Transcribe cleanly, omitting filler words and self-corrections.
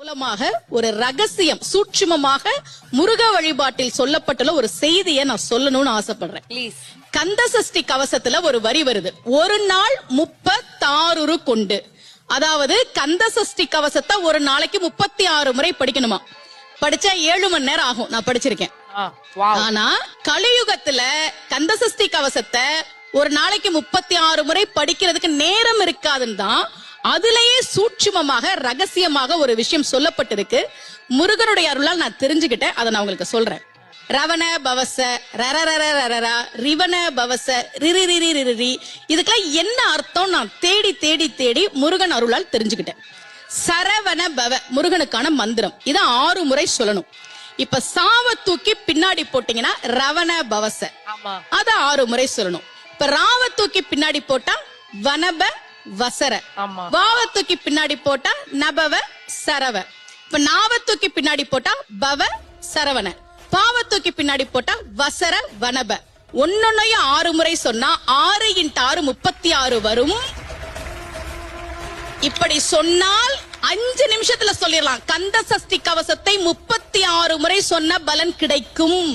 மூலமாக ஒரு ரகசியம் சூட்சுமமாக முருக வழிபாட்டில் சொல்லப்பட்டுள்ள ஒரு செய்தியை நான் சொல்லணும்னு ஆசைப்படுறேன். ப்ளீஸ். கந்த சஷ்டி கவசத்துல ஒரு வரி வருது, ஒரு நாள் 36 கொண்டு. அதாவது கந்த சஷ்டி கவசத்தை ஒரு நாளைக்கு 36 முறை படிக்கணுமா. படிச்சா 7 மணி நேரம் ஆகும். நான் படிச்சிருக்கேன். ஆனா கலியுகத்துல கந்த சஷ்டி கவசத்தை ஒரு நாளைக்கு 36 முறை படிக்கிறதுக்கு நேரம் இருக்காதுன்னு தான் அதுலயே சூட்சுமமாக ரகசியமாக ஒரு விஷயம் சொல்லப்பட்டிருக்கு. முருகனுடைய அருளால் நான் தெரிஞ்சுக்கிட்டேன். அதை நான் உங்களுக்கு சொல்றேன். ரவண பவச ரரரரரரரா ரிவண பவச ரிரிரிரிரிரி, இதுக்கெல்லாம் என்ன அர்த்தம் நான் தேடி தேடி தேடி முருகன் அருளால் தெரிஞ்சுக்கிட்டேன். சரவண பவ முருகனுக்கான மந்திரம். இதை 6 முறை சொல்லணும். இப்ப சாவ தூக்கி பின்னாடி போட்டீங்கன்னா ரவண பவச, அத 6 முறை சொல்லணும். இப்ப ராவ தூக்கி பின்னாடி போட்டா வனப வசர, வாவ தூக்கி பின்னாடி போட்டா நபவ சரவ, இப்ப நாவ தூக்கி பின்னாடி போட்டா பவ சரவண, பாவ தூக்கி பின்னாடி போட்டா வசர வனப. ஒன்னொன்னையும் 6 முறை சொன்னா 6 × 6 36 வரும். இப்படி சொன்னால் 5 நிமிஷத்துல சொல்லிடலாம். கந்த சஷ்டி கவசத்தை 36 முறை சொன்ன பலன் கிடைக்கும்.